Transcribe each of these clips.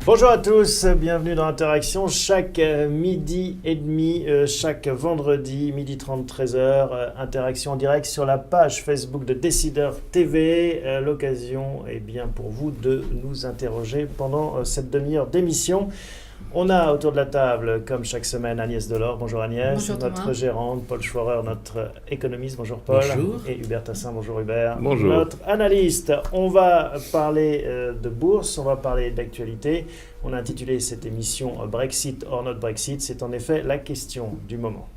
Bonjour à tous, bienvenue dans Interaction. Chaque midi et demi, chaque vendredi, midi 30, 13h, Interaction en direct sur la page Facebook de Décideur TV. L'occasion est bien pour vous de nous interroger pendant cette demi-heure d'émission. On a autour de la table, comme chaque semaine, Agnès Delors. Bonjour Agnès. Bonjour notre Thomas. Gérante, Paul Schworer, notre économiste. Bonjour Paul. Bonjour. Et Hubert Tassin. Bonjour Hubert. Bonjour. Notre analyste. On va parler de bourse, on va parler d'actualité. On a intitulé cette émission Brexit or not Brexit. C'est en effet la question du moment.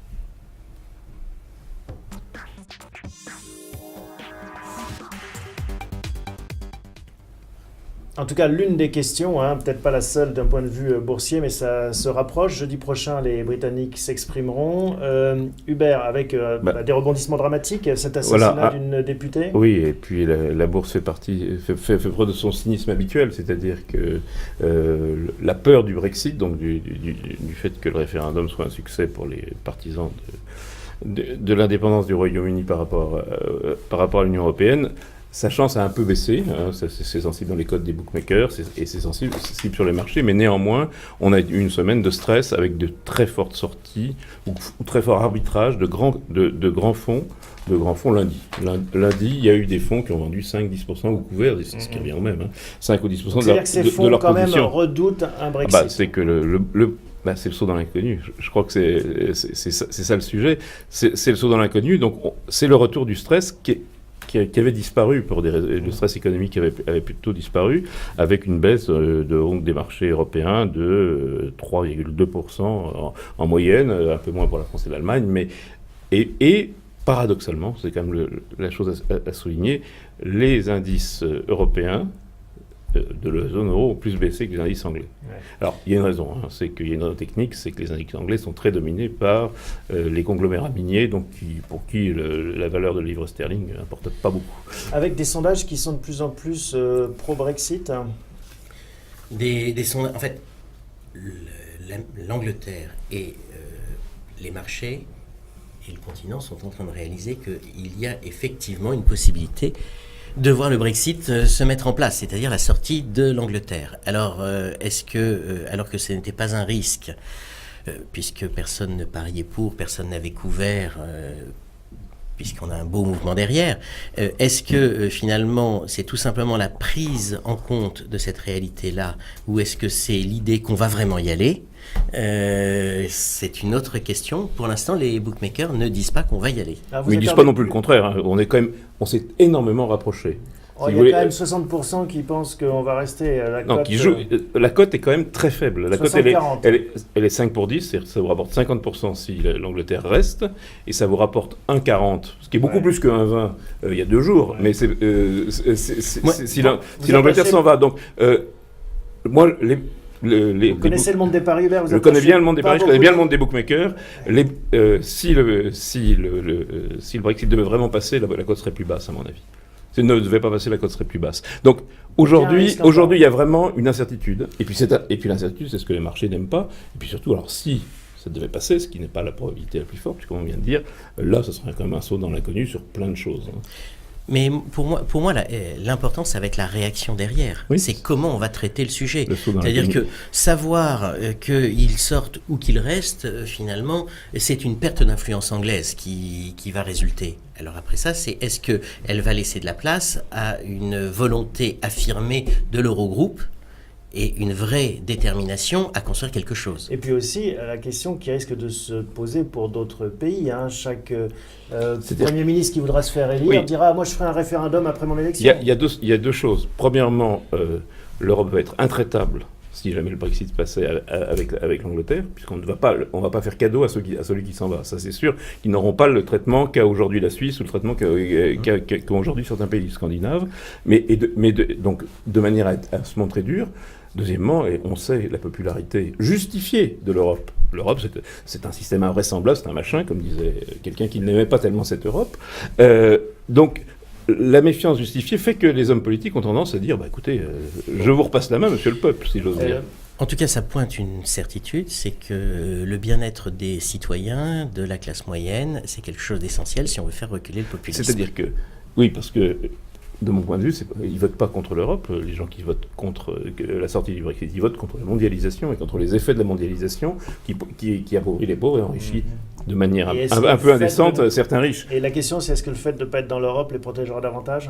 En tout cas, l'une des questions, peut-être pas la seule d'un point de vue boursier, mais ça se rapproche. Jeudi prochain, les Britanniques s'exprimeront. Hubert, avec des rebondissements dramatiques, cet assassinat d'une députée. Oui, et puis la bourse fait preuve de son cynisme habituel, c'est-à-dire que la peur du Brexit, donc du fait que le référendum soit un succès pour les partisans de l'indépendance du Royaume-Uni par rapport à l'Union européenne, sa chance a un peu baissé, c'est sensible dans les codes des bookmakers et c'est sensible sur les marchés, mais néanmoins, on a eu une semaine de stress avec de très fortes sorties ou très fort arbitrage de grands fonds lundi. Lundi, il y a eu des fonds qui ont vendu 5-10% au couvert, c'est ce qui revient au même, 5 ou 10% de leur position. C'est-à-dire que ces fonds, quand même, redoutent un Brexit. C'est que c'est le saut dans l'inconnu. Je crois que c'est ça le sujet. C'est le saut dans l'inconnu, donc c'est le retour du stress qui avait disparu pour le stress économique avait plutôt disparu, avec une baisse des marchés européens de 3,2% en moyenne, un peu moins pour la France et l'Allemagne, et paradoxalement, c'est quand même la chose à souligner, les indices européens de la zone euro ont plus baissé que les indices anglais. Ouais. Alors, il y a une raison, c'est qu'il y a une raison technique, c'est que les indices anglais sont très dominés par les conglomérats miniers, donc pour qui la valeur de livre sterling n'importe pas beaucoup. Avec des sondages qui sont de plus en plus pro-Brexit. Des sondages. En fait, l'Angleterre et les marchés et le continent sont en train de réaliser qu'il y a effectivement une possibilité de voir le Brexit se mettre en place, c'est-à-dire la sortie de l'Angleterre. Alors, alors que ce n'était pas un risque, puisque personne ne pariait pour, personne n'avait couvert, puisqu'on a un beau mouvement derrière, est-ce que finalement c'est tout simplement la prise en compte de cette réalité-là, ou est-ce que c'est l'idée qu'on va vraiment y aller ? C'est une autre question. Pour l'instant, les bookmakers ne disent pas qu'on va y aller. Mais ils ne disent pas non plus le contraire. On s'est énorlement rapproché. Il y a quand même 60% qui pensent qu'on va rester à la cote. La cote est quand même très faible. La cote, elle est 5 pour 10, ça vous rapporte 50% si l'Angleterre reste, et ça vous rapporte 1,40, ce qui est beaucoup plus que 1,20 il y a 2 jours. Mais si l'Angleterre s'en va. Donc, moi, vous connaissez le monde des paris, Hubert? Je connais bien le monde des paris, je connais bien le monde des bookmakers. Si le Brexit devait vraiment passer, la cote serait plus basse, à mon avis. Si ne devait pas passer, la cote serait plus basse. Donc aujourd'hui, il y a vraiment une incertitude. Et puis l'incertitude, c'est ce que les marchés n'aiment pas. Et puis surtout, alors si ça devait passer, ce qui n'est pas la probabilité la plus forte, comme on vient de dire, là, ce serait quand même un saut dans l'inconnu sur plein de choses. Mais pour moi l'important, ça va être la réaction derrière. Oui. C'est comment on va traiter le sujet. C'est-à-dire que savoir qu'ils sortent ou qu'ils restent, finalement, c'est une perte d'influence anglaise qui va résulter. Alors après ça, c'est est-ce qu'elle va laisser de la place à une volonté affirmée de l'Eurogroupe et une vraie détermination à construire quelque chose. Et puis aussi, la question qui risque de se poser pour d'autres pays. Chaque Premier ministre qui voudra se faire élire dira « Moi, je ferai un référendum après mon élection ». Il y a deux choses. Premièrement, l'Europe va être intraitable si jamais le Brexit passait avec l'Angleterre, puisqu'on ne va pas faire cadeau à celui qui s'en va. Ça, c'est sûr qu'ils n'auront pas le traitement qu'a aujourd'hui la Suisse ou le traitement qu'ont aujourd'hui certains pays scandinaves, donc de manière à se montrer dur. Deuxièmement, et on sait la popularité justifiée de l'Europe. L'Europe, c'est un système invraisemblable, c'est un machin, comme disait quelqu'un qui n'aimait pas tellement cette Europe. Donc, la méfiance justifiée fait que les hommes politiques ont tendance à dire écoutez, je vous repasse la main, monsieur le peuple, si j'ose dire. En tout cas, ça pointe une certitude, c'est que le bien-être des citoyens, de la classe moyenne, c'est quelque chose d'essentiel si on veut faire reculer le populisme. C'est-à-dire que, oui, parce que de mon point de vue, ils ne votent pas contre l'Europe. Les gens qui votent contre la sortie du Brexit, ils votent contre la mondialisation et contre les effets de la mondialisation qui appauvrit les pauvres et enrichit de manière un peu indécente certains riches. Et la question, c'est est-ce que le fait de ne pas être dans l'Europe les protégera davantage ?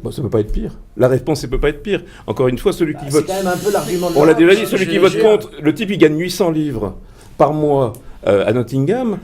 Bon, ça ne peut pas être pire. La réponse, ça ne peut pas être pire. Encore une fois, celui qui vote... C'est quand même un peu l'argument de On l'a déjà dit, l'Europe. celui qui vote contre, le type, il gagne 800 livres par mois à Nottingham.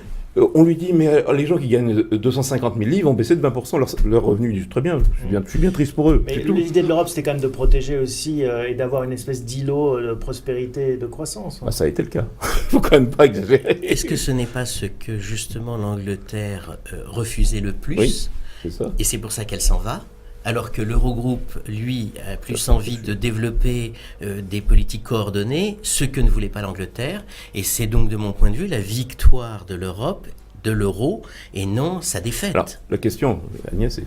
On lui dit, mais les gens qui gagnent 250 000 livres ont baissé de 20% leur revenu. Il dit, très bien, je suis bien triste pour eux. Mais l'idée de l'Europe, c'était quand même de protéger aussi et d'avoir une espèce d'îlot de prospérité et de croissance. Ça a été le cas. Il ne faut quand même pas exagérer. Est-ce que ce n'est pas ce que justement l'Angleterre refusait le plus ? Oui, c'est ça. Et c'est pour ça qu'elle s'en va ? Alors que l'Eurogroupe, lui, a plus envie de développer des politiques coordonnées, ce que ne voulait pas l'Angleterre. Et c'est donc, de mon point de vue, la victoire de l'Europe, de l'euro, et non sa défaite. Alors, la question, Agnès,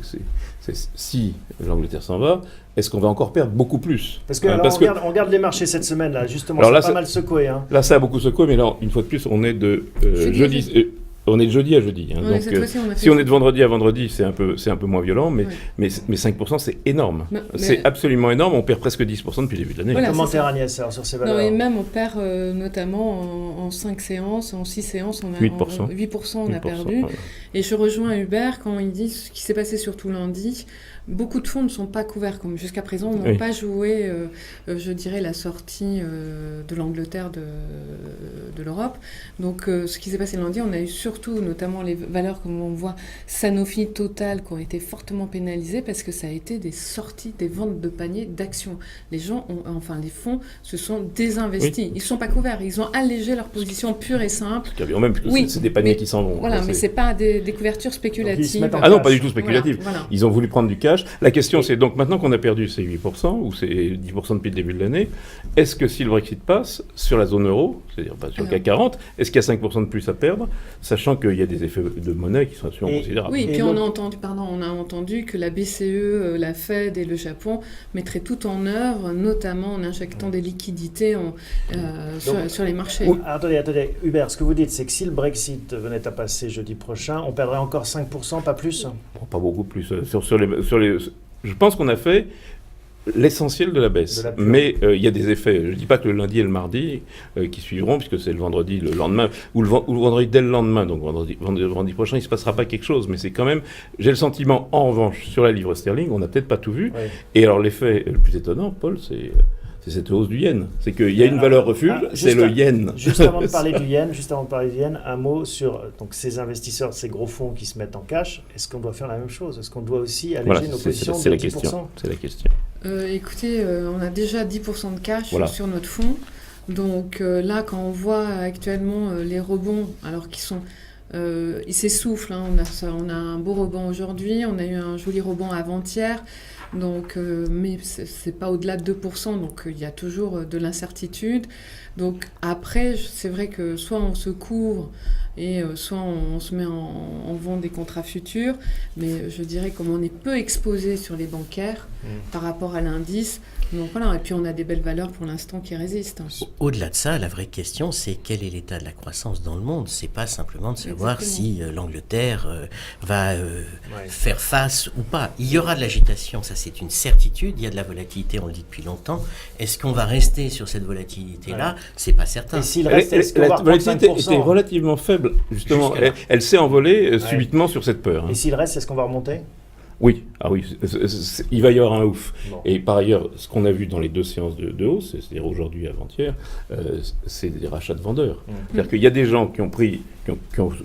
c'est si l'Angleterre s'en va, est-ce qu'on va encore perdre beaucoup plus ? Parce que, on regarde les marchés cette semaine, là, justement, alors là, c'est pas mal secoué. Hein. Là, ça a beaucoup secoué, mais là, une fois de plus, on est de jeudi. On est de jeudi à jeudi. Hein, donc, si on est de vendredi à vendredi, c'est un peu moins violent, mais 5%, c'est énorme. C'est absolument énorme. On perd presque 10% depuis le début de l'année. Voilà, commentaire Agnès alors, sur ces valeurs. Non, et même on perd notamment en 5 séances, en 6 séances, on a 8% on a perdu. Ouais. Et je rejoins Hubert quand il dit ce qui s'est passé surtout lundi. Beaucoup de fonds ne sont pas couverts, comme jusqu'à présent, n'ont pas joué, je dirais, la sortie de l'Angleterre de l'Europe. Donc, ce qui s'est passé lundi, on a eu surtout, notamment les valeurs, comme on voit, Sanofi, Total, qui ont été fortement pénalisées parce que ça a été des sorties, des ventes de paniers d'actions. Les fonds se sont désinvestis. Ils ne sont pas couverts. Ils ont allégé leur position pure et simple. Même, c'est des paniers qui s'en vont. Voilà, mais ce n'est pas des couvertures spéculatives. Ah non, pas du tout spéculatives. Voilà. Ils ont voulu prendre du cash. La question, c'est donc maintenant qu'on a perdu ces 8%, ou ces 10% depuis le début de l'année, est-ce que si le Brexit passe sur la zone euro, c'est-à-dire pas sur le CAC 40, est-ce qu'il y a 5% de plus à perdre, sachant qu'il y a des effets de monnaie qui sont absolument considérables. Oui, et puis on a entendu que la BCE, la Fed et le Japon mettraient tout en œuvre, notamment en injectant des liquidités sur les marchés. Attendez, Hubert, ce que vous dites, c'est que si le Brexit venait à passer jeudi prochain, on perdrait encore 5%, pas plus ? Pas beaucoup plus. Je pense qu'on a fait l'essentiel de la baisse. Mais il y a des effets. Je ne dis pas que le lundi et le mardi qui suivront, puisque c'est le vendredi le lendemain, ou le vendredi dès le lendemain, donc vendredi prochain, il ne se passera pas quelque chose. Mais c'est quand même... J'ai le sentiment, en revanche, sur la livre sterling, on n'a peut-être pas tout vu. Oui. Et alors l'effet le plus étonnant, Paul, c'est cette hausse du yen. C'est qu'il y a une valeur refuge, c'est le yen. Juste avant de parler du yen, un mot sur donc, ces investisseurs, ces gros fonds qui se mettent en cash. Est-ce qu'on doit faire la même chose ? Est-ce qu'on doit aussi alléger nos positions de 10% ? C'est la question. Écoutez, on a déjà 10% de cash sur notre fonds. Donc là, quand on voit actuellement les rebonds, alors qu'ils sont... ils s'essoufflent. Hein. On a un beau rebond aujourd'hui. On a eu un joli rebond avant-hier. Donc, mais c'est pas au-delà de 2%, donc il y a toujours de l'incertitude. Donc après, c'est vrai que soit on se couvre et soit on se met en vente des contrats futurs, mais je dirais comme on est peu exposé sur les bancaires par rapport à l'indice, donc voilà, et puis on a des belles valeurs pour l'instant qui résistent. Au-delà de ça, la vraie question, c'est quel est l'état de la croissance dans le monde. C'est pas simplement de savoir si l'Angleterre va faire face ou pas. Il y aura de l'agitation, ça c'est une certitude, il y a de la volatilité, on le dit depuis longtemps. Est-ce qu'on va rester sur cette volatilité-là ? C'est pas certain. Et s'il reste, la volatilité était relativement faible, justement. Elle s'est envolée subitement sur cette peur. Et s'il reste, est-ce qu'on va remonter ? Oui, il va y avoir un ouf. Bon. Et par ailleurs, ce qu'on a vu dans les deux séances de hausse, c'est-à-dire aujourd'hui et avant-hier, c'est des rachats de vendeurs. C'est-à-dire qu'il y a des gens qui ont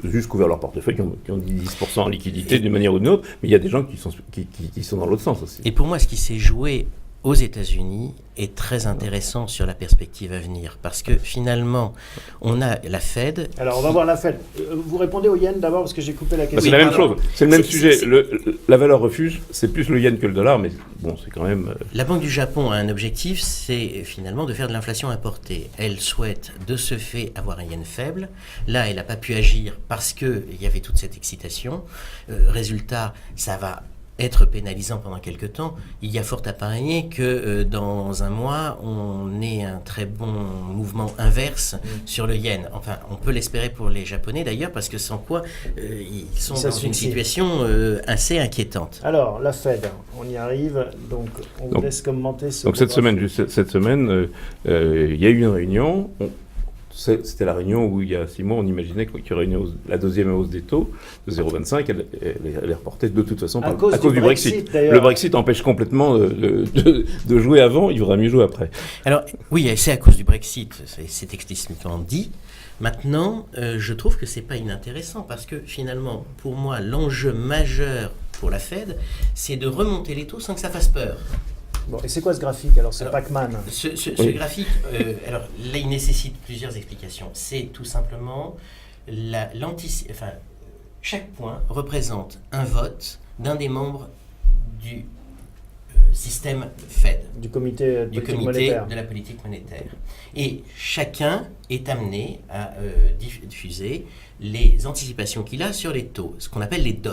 juste couvert leur portefeuille, qui ont dit 10% en liquidité d'une manière ou d'une autre, mais il y a des gens qui sont dans l'autre sens aussi. Et pour moi, ce qui s'est joué aux États-Unis est très intéressant sur la perspective à venir, parce que finalement, on a la Fed... Alors, on va voir la Fed. Vous répondez au yen d'abord, parce que j'ai coupé la question. C'est la même chose, c'est le même sujet. La valeur refuge, c'est plus le yen que le dollar, mais bon, c'est quand même... La Banque du Japon a un objectif, c'est finalement de faire de l'inflation importée. Elle souhaite, de ce fait, avoir un yen faible. Là, elle n'a pas pu agir parce qu'il y avait toute cette excitation. Résultat, ça va être pénalisant pendant quelque temps, il y a fort à parier que dans un mois, on ait un très bon mouvement inverse sur le yen. Enfin, on peut l'espérer pour les Japonais d'ailleurs, parce que sans quoi, ils sont dans une situation assez inquiétante. Alors, la Fed, on y arrive, donc on vous laisse commenter ce... Donc cette semaine, il y a eu une réunion. C'était la réunion où il y a 6 mois, on imaginait qu'il y aurait la deuxième hausse des taux de 0,25. Elle est reportée de toute façon à cause du Brexit. Le Brexit empêche complètement de jouer avant, il vaudra mieux jouer après. Alors oui, c'est à cause du Brexit, c'est explicitement dit. Maintenant, je trouve que c'est pas inintéressant parce que finalement, pour moi, l'enjeu majeur pour la Fed, c'est de remonter les taux sans que ça fasse peur. Bon, et c'est quoi ce graphique alors, ce Pac-Man? Ce graphique, alors là, il nécessite plusieurs explications. C'est tout simplement chaque point représente un vote d'un des membres du système Fed, du comité monétaire. De la politique monétaire. Et chacun est amené à diffuser les anticipations qu'il a sur les taux, ce qu'on appelle les dots.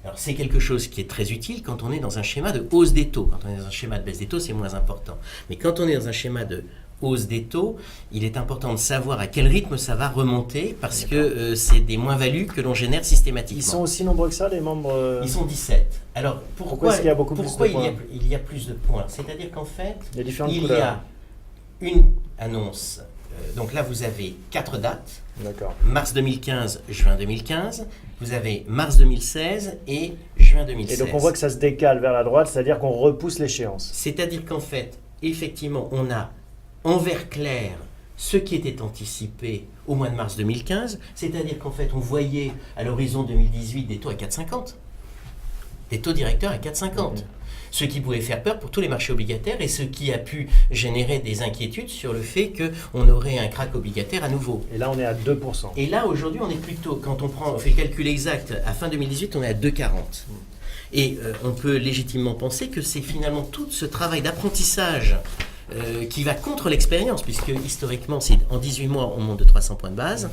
Alors c'est quelque chose qui est très utile quand on est dans un schéma de hausse des taux. Quand on est dans un schéma de baisse des taux, c'est moins important. Mais quand on est dans un schéma de hausse des taux, il est important de savoir à quel rythme ça va remonter parce que c'est des moins-values que l'on génère systématiquement. Ils sont aussi nombreux que ça, les membres Ils sont 17. Alors pourquoi est-ce qu'il y a beaucoup plus de points? Il y a plus de points? C'est-à-dire qu'en fait, il y a une annonce. Donc là, vous avez 4 dates. D'accord. Mars 2015, juin 2015. Vous avez mars 2016 et juin 2016. Et donc on voit que ça se décale vers la droite, c'est-à-dire qu'on repousse l'échéance. C'est-à-dire qu'en fait, effectivement, on a en vert clair ce qui était anticipé au mois de mars 2015, c'est-à-dire qu'en fait, on voyait à l'horizon 2018 des taux à 4,50, des taux directeurs à 4,50. Ce qui pouvait faire peur pour tous les marchés obligataires et ce qui a pu générer des inquiétudes sur le fait qu'on aurait un krach obligataire à nouveau. Et là, on est à 2%. Et là, aujourd'hui, on est plutôt, quand on fait le calcul exact, à fin 2018, on est à 2,40. Et on peut légitimement penser que c'est finalement tout ce travail d'apprentissage qui va contre l'expérience, puisque historiquement, c'est en 18 mois, on monte de 300 points de base.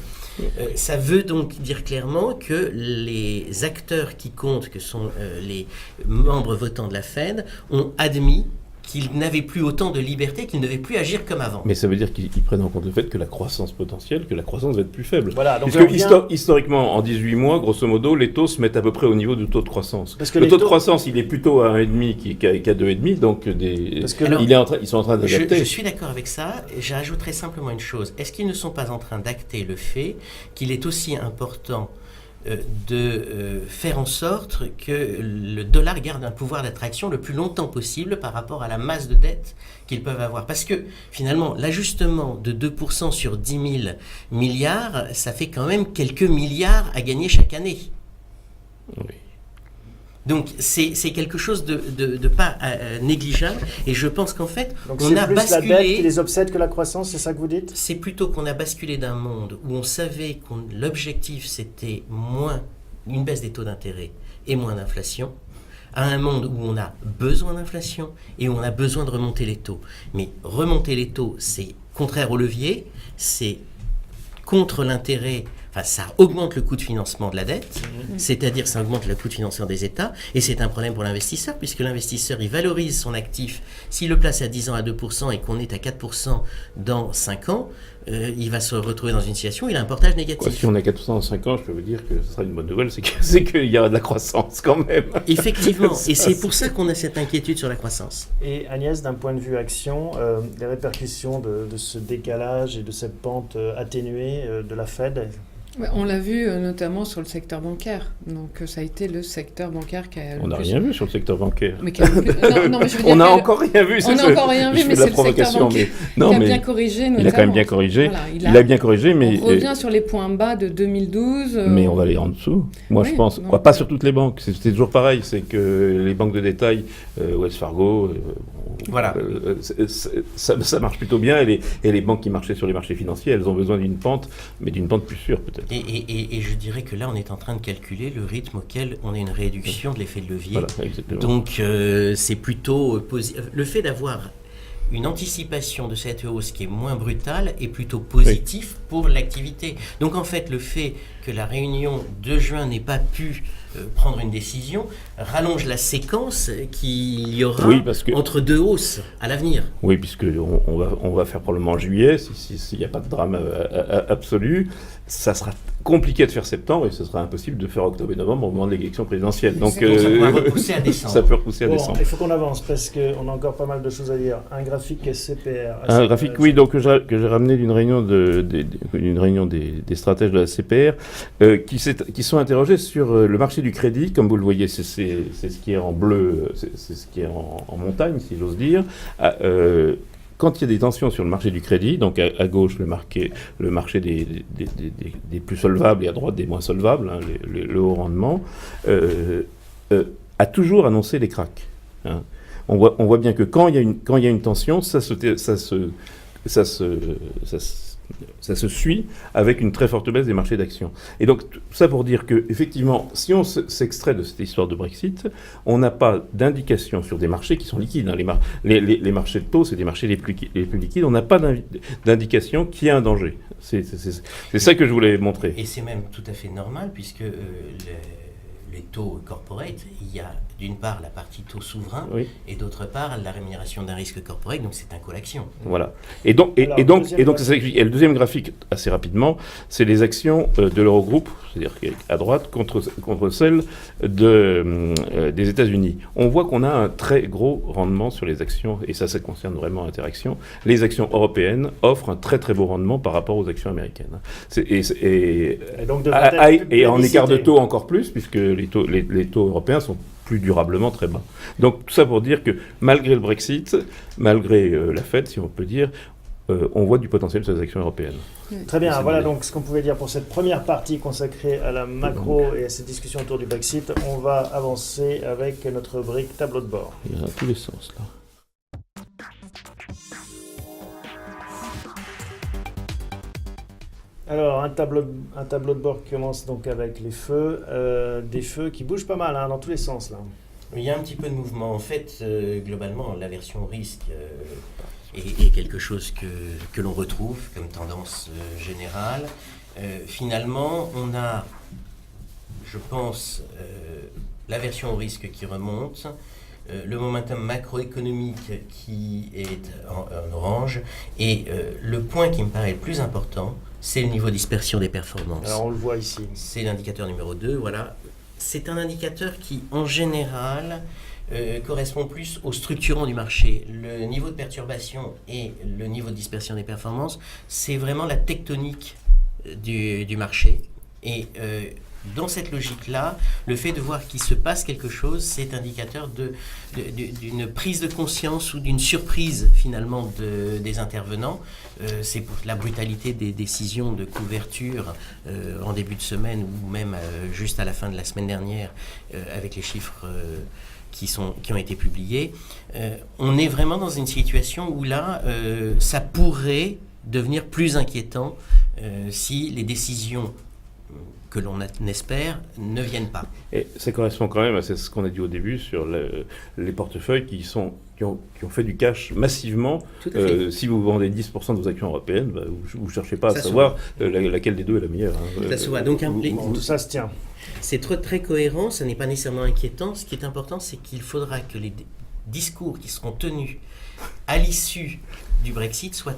Ça veut donc dire clairement que les acteurs qui comptent, que sont les membres votants de la Fed, ont admis qu'ils n'avaient plus autant de liberté, qu'ils ne devaient plus agir comme avant. Mais ça veut dire qu'ils prennent en compte le fait que la croissance potentielle, que la croissance va être plus faible. Voilà, donc puisque historiquement, en 18 mois, grosso modo, les taux se mettent à peu près au niveau du taux de croissance. Parce que le taux de croissance, il est plutôt à 1,5 qu'à 2,5, donc ils sont en train d'adapter. Je suis d'accord avec ça, et j'ajouterai simplement une chose. Est-ce qu'ils ne sont pas en train d'acter le fait qu'il est aussi important de faire en sorte que le dollar garde un pouvoir d'attraction le plus longtemps possible par rapport à la masse de dettes qu'ils peuvent avoir. Parce que finalement, l'ajustement de 2% sur 10 000 milliards, ça fait quand même quelques milliards à gagner chaque année. Oui. Donc c'est quelque chose de pas négligeable et je pense qu'en fait donc on a basculé. C'est plus la dette qui les obsède que la croissance, c'est ça que vous dites? C'est plutôt qu'on a basculé d'un monde où on savait que l'objectif c'était une baisse des taux d'intérêt et moins d'inflation, à un monde où on a besoin d'inflation et où on a besoin de remonter les taux. Mais remonter les taux, c'est contraire au levier, c'est contre l'intérêt. Enfin, ça augmente le coût de financement de la dette, c'est-à-dire ça augmente le coût de financement des États, et c'est un problème pour l'investisseur, puisque l'investisseur, il valorise son actif. S'il le place à 10 ans à 2% et qu'on est à 4% dans 5 ans, il va se retrouver dans une situation où il a un portage négatif. Si on a 4% dans 5 ans, je peux vous dire que ce sera une bonne nouvelle, c'est qu'il y aura de la croissance quand même. Effectivement, et c'est pour ça qu'on a cette inquiétude sur la croissance. Et Agnès, d'un point de vue action, les répercussions de ce décalage et de cette pente atténuée de la Fed. On l'a vu notamment sur le secteur bancaire. Donc ça a été le secteur bancaire qui a. On n'a rien vu sur le secteur bancaire. Mais mais je veux dire on n'a encore rien vu. On n'a encore rien vu, mais c'est le secteur bancaire qui a bien corrigé. Notamment. Il a quand même bien corrigé. Voilà, il a bien corrigé, mais on revient sur les points bas de 2012. Mais on va aller en dessous. Moi, je pense. Pas sur toutes les banques. C'est toujours pareil. C'est que les banques de détail, Wells Fargo. Voilà. Ça marche plutôt bien et les banques qui marchaient sur les marchés financiers, elles ont besoin d'une pente, mais d'une pente plus sûre peut-être. Et je dirais que là, on est en train de calculer le rythme auquel on a une réduction de l'effet de levier. Voilà, exactement. Donc, c'est plutôt le fait d'avoir une anticipation de cette hausse qui est moins brutale est plutôt positif pour l'activité. Donc, en fait, le fait que la réunion de juin n'ait pas pu prendre une décision rallonge la séquence qu'il y aura entre deux hausses à l'avenir. Oui, puisqu'on va faire probablement en juillet, s'il n'y a pas de drame absolu. Ça sera compliqué de faire septembre et ce sera impossible de faire octobre et novembre au moment de l'élection présidentielle. Donc, ça pourra repousser à décembre. Ça peut repousser à décembre. Il faut qu'on avance parce qu'on a encore pas mal de choses à dire. Un graphique CPR. Un graphique, oui, donc que j'ai ramené d'une réunion des stratèges de la CPR qui sont interrogés sur le marché du crédit. Comme vous le voyez, c'est ce qui est en bleu, c'est ce qui est en montagne, si j'ose dire. Quand il y a des tensions sur le marché du crédit, donc à gauche le marché des plus solvables et à droite des moins solvables, hein, le haut rendement, a toujours annoncé les cracks. Hein. On voit bien que quand il y a une tension, ça se suit avec une très forte baisse des marchés d'actions. Et donc, ça pour dire que, effectivement, si on s'extrait de cette histoire de Brexit, on n'a pas d'indication sur des marchés qui sont liquides. Hein. Les marchés de taux, c'est des marchés les plus liquides. On n'a pas d'indication qu'il y a un danger. C'est ça que je voulais montrer. Et c'est même tout à fait normal, puisque les taux corporate, il y a d'une part la partie taux souverain et d'autre part la rémunération d'un risque corporate, donc c'est un call action. Voilà. Et donc c'est ça. Et le deuxième graphique, assez rapidement, c'est les actions de l'Eurogroupe, c'est-à-dire à droite, contre celles des États-Unis. On voit qu'on a un très gros rendement sur les actions, et ça concerne vraiment Interxion. Les actions européennes offrent un très très beau rendement par rapport aux actions américaines. Et en écart de taux encore plus, puisque les taux européens sont plus durablement très bas. Donc tout ça pour dire que malgré le Brexit, malgré la Fed, si on peut dire, on voit du potentiel sur les actions européennes. Très bien, voilà donc ce qu'on pouvait dire pour cette première partie consacrée à la macro et à cette discussion autour du Brexit. On va avancer avec notre rubrique tableau de bord. Il y a dans tous les sens là. Alors, un tableau de bord qui commence donc avec les feux, des feux qui bougent pas mal dans tous les sens là. Il y a un petit peu de mouvement. En fait, globalement, l'aversion au risque est quelque chose que l'on retrouve comme tendance générale. Finalement, on a, je pense, l'aversion au risque qui remonte, le momentum macroéconomique qui est en orange, et le point qui me paraît le plus important, c'est le niveau de dispersion des performances. Alors on le voit ici. C'est l'indicateur numéro 2, voilà. C'est un indicateur qui, en général, correspond plus au structurant du marché. Le niveau de perturbation et le niveau de dispersion des performances, c'est vraiment la tectonique du marché. Et dans cette logique-là, le fait de voir qu'il se passe quelque chose, c'est indicateur d'une prise de conscience ou d'une surprise finalement des intervenants. C'est pour la brutalité des décisions de couverture en début de semaine ou même juste à la fin de la semaine dernière avec les chiffres qui ont été publiés. On est vraiment dans une situation où là, ça pourrait devenir plus inquiétant si les décisions que l'on espère ne viennent pas. Et ça correspond quand même à ce qu'on a dit au début sur les portefeuilles qui ont fait du cash massivement. Si vous vendez 10% de vos actions européennes, vous ne cherchez pas à savoir laquelle des deux est la meilleure. Hein. Ça se voit. Donc, tout ça se tient. C'est très cohérent, ce n'est pas nécessairement inquiétant. Ce qui est important, c'est qu'il faudra que les discours qui seront tenus à l'issue du Brexit soit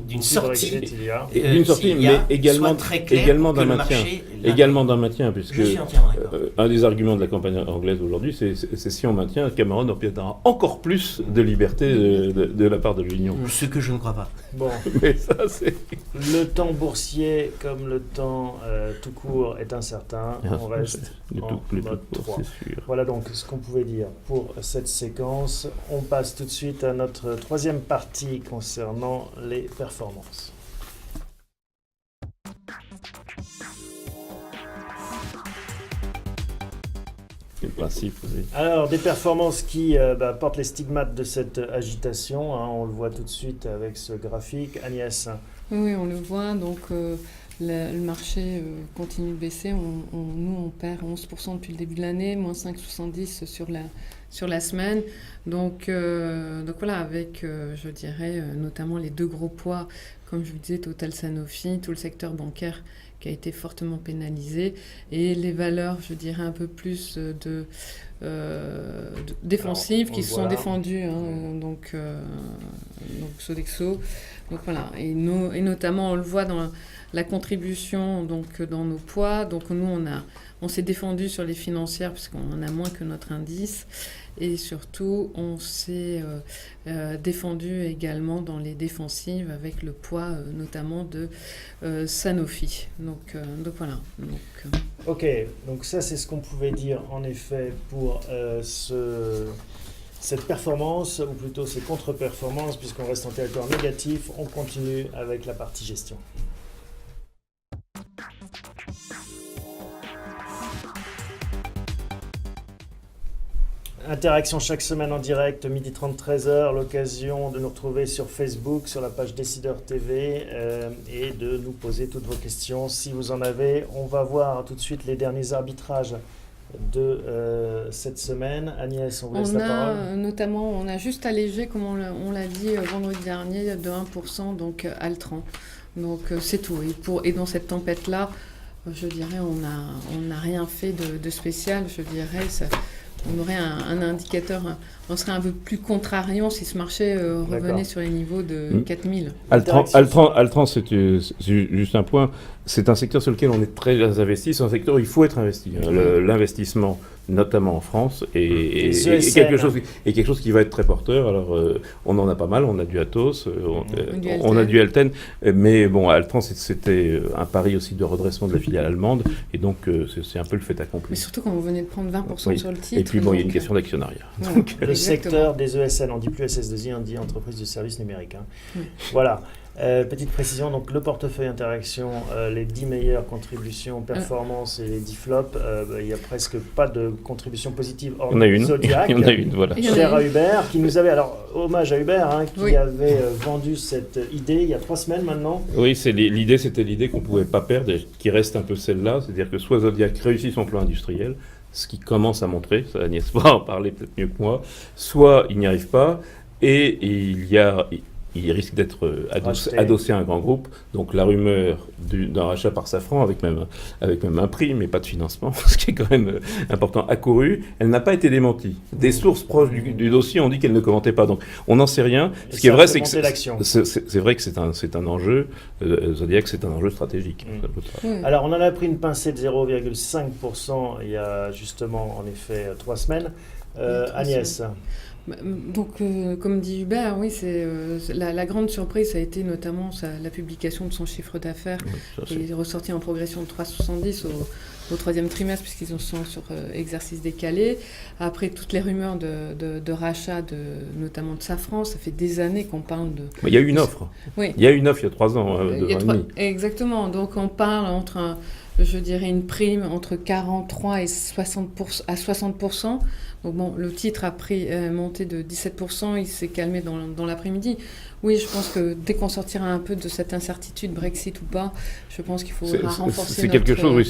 d'une sortie, mais également d'un maintien, puisque un des arguments de la campagne anglaise aujourd'hui, c'est si on maintient, Cameron obtiendra encore plus de liberté de la part de l'Union. Ce que je ne crois pas. Bon, mais ça c'est le temps boursier comme le temps tout court est incertain. On reste en mode 3. Voilà donc ce qu'on pouvait dire pour cette séquence. On passe tout de suite à notre troisième partie concernant les performances. Le principe, oui. Alors, des performances qui portent les stigmates de cette agitation. On le voit tout de suite avec ce graphique. Agnès. Oui, on le voit. Donc, le marché continue de baisser. Nous, on perd 11% depuis le début de l'année, moins 5,70 sur la semaine. Donc voilà, avec, je dirais, notamment les deux gros poids, comme je vous disais, Total Sanofi, tout le secteur bancaire qui a été fortement pénalisé, et les valeurs, je dirais, un peu plus défensives qui sont défendues, donc Sodexo. Donc voilà, et notamment on le voit dans la contribution donc dans nos poids. Donc nous on s'est défendu sur les financières parce qu'on a moins que notre indice, et surtout on s'est défendu également dans les défensives avec le poids notamment de Sanofi. Donc voilà. Ok, donc ça c'est ce qu'on pouvait dire en effet pour cette performance, ou plutôt ces contre-performances, puisqu'on reste en territoire négatif. On continue avec la partie gestion. Interaction chaque semaine en direct, 12h30, 13h, l'occasion de nous retrouver sur Facebook, sur la page Décideur TV, et de nous poser toutes vos questions si vous en avez. On va voir tout de suite les derniers arbitrages de cette semaine. Agnès, on vous laisse la parole. Notamment, on a juste allégé, comme on l'a dit vendredi dernier, de 1%, donc Altran. Donc c'est tout. Et dans cette tempête-là, je dirais, on n'a rien fait de spécial. Je dirais, on aurait un indicateur, on serait un peu plus contrariant si ce marché revenait sur les niveaux de 4000. Altran, c'est juste un point. C'est un secteur sur lequel on est très investi. C'est un secteur où il faut être investi. L'investissement, notamment en France, est quelque chose qui va être très porteur. Alors, on en a pas mal. On a du Atos, on a du Alten. Mais bon, Altran, c'était un pari aussi de redressement de la filiale allemande. Et donc, c'est un peu le fait accompli. Mais surtout quand vous venez de prendre 20% sur le titre. Et puis, bon, il y a une question d'actionnariat. Le secteur des ESN, on ne dit plus SS2I, on dit entreprise de services numériques. Voilà. Petite précision, donc le portefeuille interaction, les 10 meilleures contributions, performances et les 10 flops, il n'y a presque pas de contribution positive hors Zodiac. Il y en a une, voilà. Cher à Hubert, qui nous avait, alors hommage à Hubert, qui avait vendu cette idée il y a 3 semaines maintenant. Oui, c'était l'idée qu'on ne pouvait pas perdre, et qui reste un peu celle-là, c'est-à-dire que soit Zodiac réussit son plan industriel, ce qui commence à montrer, ça Agnès va en parler peut-être mieux que moi, soit il n'y arrive pas, et il risque d'être adossé à un grand groupe. Donc la rumeur d'un rachat par Safran, avec même un prix, mais pas de financement, ce qui est quand même important, accouru, elle n'a pas été démentie. Des sources proches du dossier ont dit qu'elle ne commentait pas. Donc on n'en sait rien. Ce qui est vrai, c'est que c'est vrai que c'est un enjeu, Zodiac, c'est un enjeu stratégique. Alors on en a pris une pincée de 0,5% il y a justement en effet 3 semaines. Agnès. Donc, comme dit Hubert, oui, la grande surprise, ça a été notamment la publication de son chiffre d'affaires, qui est ressorti en progression de 3,70 au 3e trimestre, puisqu'ils sont sur exercice décalé. Après, toutes les rumeurs de rachat, notamment de Safran, ça fait des années qu'on parle de... Mais il y a eu une offre. Oui. Il y a eu une offre il y a 3 ans. Exactement. Donc, on parle je dirais une prime entre 43 et 60%. Donc bon, le titre a monté de 17%, il s'est calmé dans l'après-midi. Oui, je pense que dès qu'on sortira un peu de cette incertitude, Brexit ou pas, je pense qu'il faudra renforcer quelque chose, oui,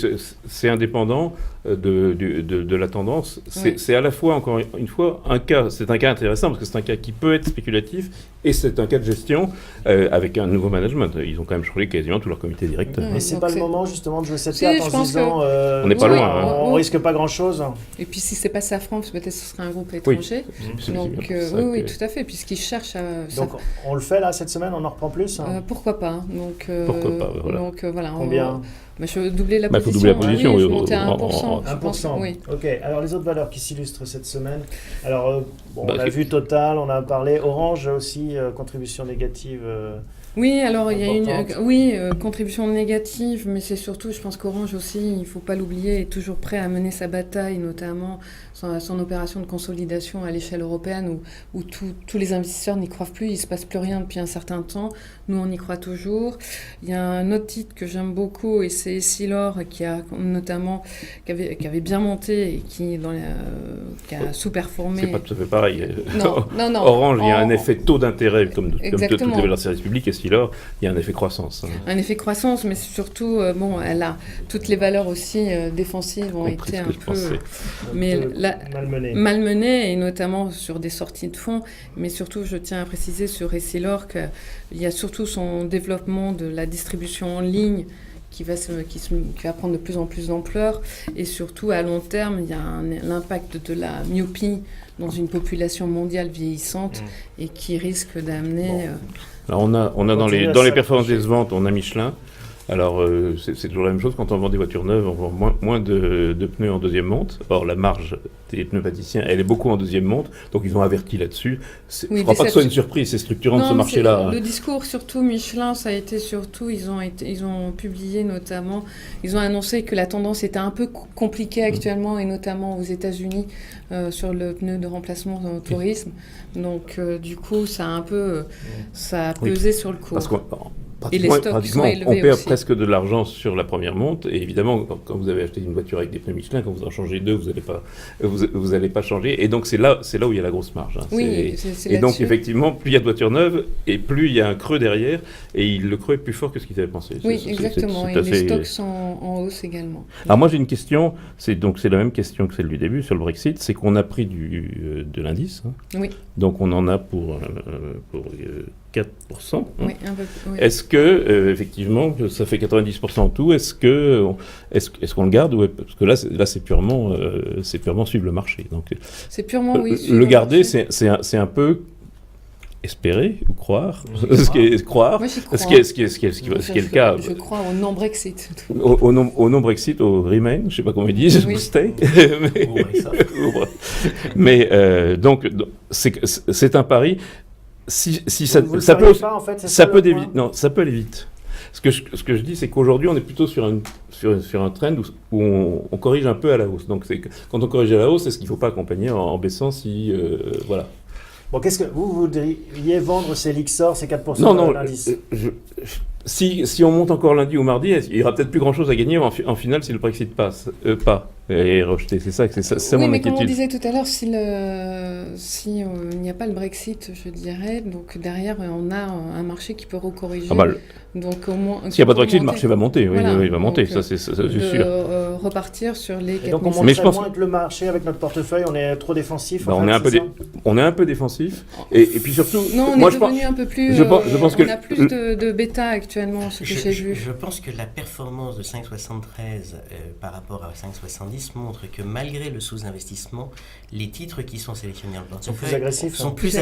c'est indépendant de la tendance. C'est à la fois, encore une fois, un cas intéressant, parce que c'est un cas qui peut être spéculatif, et c'est un cas de gestion avec un nouveau management. Ils ont quand même changé quasiment tout leur comité directeur. Mais c'est pas le moment, justement, de jouer cette carte en se disant... on n'est pas loin. On risque pas grand-chose. Et puis, si c'est pas Safran, peut-être ce sera un groupe étranger. Donc, oui, tout à fait, puisqu'ils cherchent à... Donc, on le fait là cette semaine, on en reprend plus pourquoi pas. Pourquoi pas, voilà. Donc voilà. Combien je veux doubler la position. Il faut doubler la position, oui. Monter à 1%. 1%. Oui. Ok, alors les autres valeurs qui s'illustrent cette semaine. Alors, on a vu Total, on a parlé. Orange aussi, contribution négative. Oui, alors il y a une contribution négative, mais c'est surtout, je pense qu'Orange aussi, il ne faut pas l'oublier, est toujours prêt à mener sa bataille, notamment son opération de consolidation à l'échelle européenne, où tous les investisseurs n'y croient plus, il ne se passe plus rien depuis un certain temps. Nous, on y croit toujours. Il y a un autre titre que j'aime beaucoup, et c'est Essilor, qui avait bien monté et qui a sous-performé. C'est pas tout à fait pareil. Non. Orange, il y a un effet taux d'intérêt, comme toutes les valeurs de service public, et Essilor, il y a un effet croissance. Un effet croissance, mais surtout, elle a toutes les valeurs aussi défensives ont été un peu... malmenées, et notamment sur des sorties de fonds. Mais surtout, je tiens à préciser sur Essilor qu'il y a surtout son développement de la distribution en ligne qui va prendre de plus en plus d'ampleur. Et surtout, à long terme, il y a l'impact de la myopie dans une population mondiale vieillissante et qui risque d'amener... Alors on a dans les performances décevantes, on a Michelin. Alors, c'est toujours la même chose, quand on vend des voitures neuves, on vend moins de pneus en deuxième monte. Or, la marge des pneumaticiens, elle est beaucoup en deuxième monte, donc ils ont averti là-dessus. Je ne crois pas que ce soit une surprise, c'est structurant de ce marché-là. Le discours, surtout Michelin, ça a été surtout, ils ont publié notamment, ils ont annoncé que la tendance était un peu compliquée actuellement, et notamment aux États-Unis, sur le pneu de remplacement dans le tourisme. Donc, du coup, ça a un peu ça a pesé sur le cours. Parce et les stocks sont élevés on perd aussi. Presque de l'argent sur la première monte, et évidemment, quand vous avez acheté une voiture avec des pneus Michelin, quand vous en changez deux, vous n'allez pas changer, et donc c'est là où il y a la grosse marge. Hein. Oui, et donc effectivement, plus il y a de voitures neuves, et plus il y a un creux derrière, et le creux est plus fort que ce qu'ils avaient pensé. Oui, exactement, et les stocks sont en hausse également. Alors moi j'ai une question, c'est la même question que celle du début sur le Brexit, c'est qu'on a pris de l'indice, hein. Oui. Donc on en a pour 4%. Hein. Oui, un peu, oui. Est-ce que, effectivement, ça fait 90% en tout, est-ce qu'on le garde parce que là c'est purement suivre le marché. Donc, c'est purement, oui. Le garder, c'est un peu espérer ou croire. Croire. Moi, j'y crois. Ce qui est le cas. Je crois au non-Brexit. Au non-Brexit, au Remain, je ne sais pas comment ils disent, oui. Au Stay. Mais donc, c'est un pari. Si ça peut, pas, en fait, ça peut aller vite. Ce que je dis, c'est qu'aujourd'hui, on est plutôt sur un trend où on corrige un peu à la hausse. Donc, quand on corrige à la hausse, est-ce qu'il ne faut pas accompagner en baissant si... voilà. Bon, qu'est-ce que vous voudriez vendre ces Lixor, ces 4% de l'indice si on monte encore lundi ou mardi, il n'y aura peut-être plus grand-chose à gagner en finale si le Brexit passe. Et rejeté, c'est ça oui, mon mais inquiétude. comme on disait tout à l'heure, si il n'y a pas le Brexit, je dirais, donc derrière on a un marché qui peut recorriger. Donc au moins. S'il n'y a pas de Brexit, le marché va monter. Voilà. Oui, il va monter, ça c'est sûr. Repartir sur les 4 donc on monte moins que le marché avec notre portefeuille, on est trop défensif. On est un peu défensif. Et puis surtout, non, on est devenu un peu plus. Je pense on a plus de bêta actuellement, ce que j'ai vu. Je pense que la performance de 5,73 par rapport à 5,70 montre que malgré le sous-investissement, les titres qui sont sélectionnés dans le portefeuille sont plus agressifs. Ils sont plus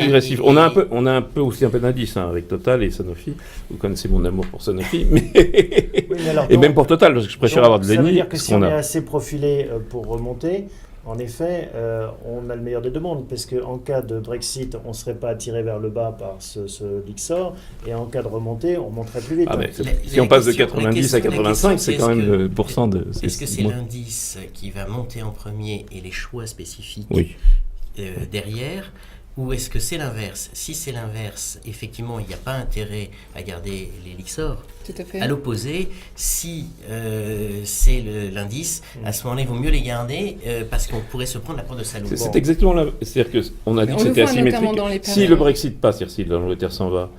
agressifs. On a un peu aussi un peu d'indice avec Total et Sanofi. Vous connaissez mon amour pour Sanofi, et même pour Total, parce que je préfère avoir de l'ennemi. Ça veut dire que si on est assez profilé pour remonter, en effet, on a le meilleur des deux mondes, parce qu'en cas de Brexit, on ne serait pas attiré vers le bas par ce Lixor, et en cas de remontée, on monterait plus vite. Si on passe de 90 à 85, c'est quand même le pourcent de... Est-ce que c'est l'indice qui va monter en premier et les choix spécifiques derrière, ou est-ce que c'est l'inverse? Si c'est l'inverse, effectivement, il n'y a pas intérêt à garder les Lixor. Tout à fait. À l'opposé, si c'est l'indice, à ce moment-là, il vaut mieux les garder parce qu'on pourrait se prendre la porte de salaud. C'est exactement là. C'est-à-dire qu'on a dit que c'était asymétrique. Si le Brexit passe, c'est-à-dire si l'Angleterre s'en va,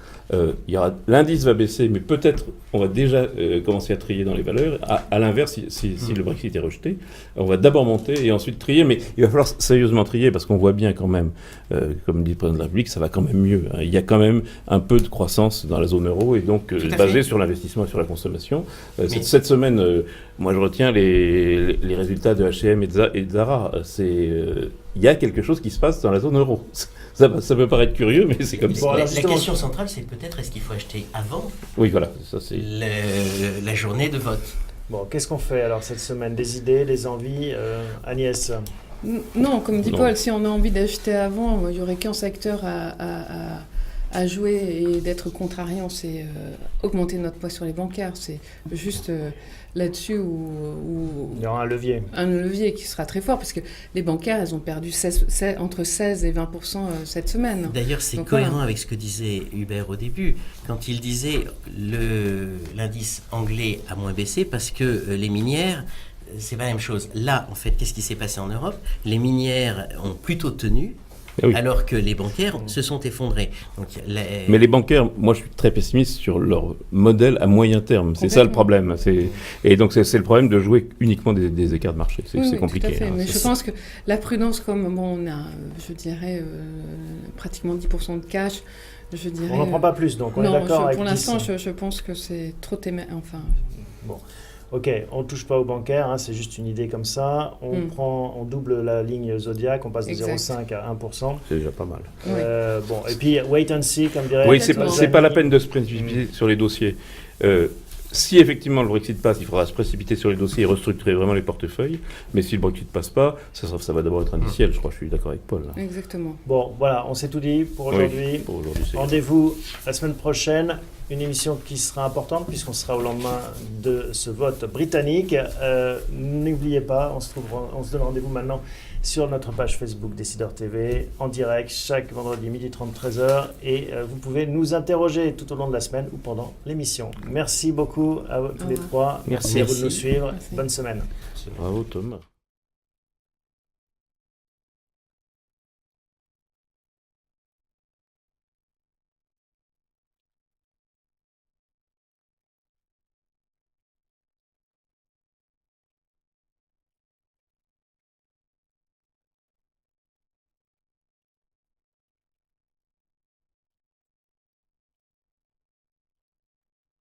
l'indice va baisser, mais peut-être on va déjà commencer à trier dans les valeurs. À l'inverse, si le Brexit est rejeté, on va d'abord monter et ensuite trier, mais il va falloir sérieusement trier parce qu'on voit bien quand même, comme dit le président de la République, ça va quand même mieux. Il y a quand même un peu de croissance dans la zone euro et donc basé sur l'investissement et sur la consommation. Cette semaine, moi je retiens les résultats de H&M et de Zara. Il y a quelque chose qui se passe dans la zone euro. Ça peut paraître curieux, mais c'est comme ça. La question centrale, c'est peut-être est-ce qu'il faut acheter avant la journée de vote. Bon, qu'est-ce qu'on fait alors cette semaine? Des idées, des envies, Agnès? Non, comme dit Paul, si on a envie d'acheter avant, il n'y aurait qu'un secteur à jouer et d'être contrariant, c'est augmenter notre poids sur les bancaires. C'est juste là-dessus où il y aura un levier. Un levier qui sera très fort, parce que les bancaires, elles ont perdu entre 16 et 20% cette semaine. D'ailleurs, c'est cohérent avec ce que disait Hubert au début, quand il disait l'indice anglais a moins baissé parce que les minières, c'est pas la même chose. Là, en fait, qu'est-ce qui s'est passé en Europe? Les minières ont plutôt tenu oui. alors que les bancaires se sont effondrés. Donc, Mais les bancaires, moi je suis très pessimiste sur leur modèle à moyen terme. C'est ça le problème. Et donc c'est le problème de jouer uniquement des écarts de marché. C'est compliqué. Tout à fait. Mais je pense que la prudence, comme on a, je dirais, pratiquement 10% de cash, je dirais... On n'en prend pas plus, donc on est d'accord avec 10. Pour l'instant, je pense que c'est trop enfin... Bon. Ok, on ne touche pas aux bancaires, hein, c'est juste une idée comme ça. On double la ligne Zodiac, on passe de 0,5 à 1%. C'est déjà pas mal. Bon, et puis wait and see, comme dirait... Oui, c'est pas la peine de se précipiter sur les dossiers. Si effectivement le Brexit passe, il faudra se précipiter sur les dossiers et restructurer vraiment les portefeuilles. Mais si le Brexit passe pas, ça va d'abord être indiciel. Je crois que je suis d'accord avec Paul. Là. Exactement. Bon, voilà, on s'est tout dit pour aujourd'hui. Oui, pour aujourd'hui, rendez-vous la semaine prochaine. Une émission qui sera importante puisqu'on sera au lendemain de ce vote britannique. N'oubliez pas, on se donne rendez-vous maintenant sur notre page Facebook Décideur TV en direct chaque vendredi 12h30 13h et vous pouvez nous interroger tout au long de la semaine ou pendant l'émission. Merci beaucoup à tous les trois. Merci à vous de nous suivre. Bonne semaine. Bravo Thomas.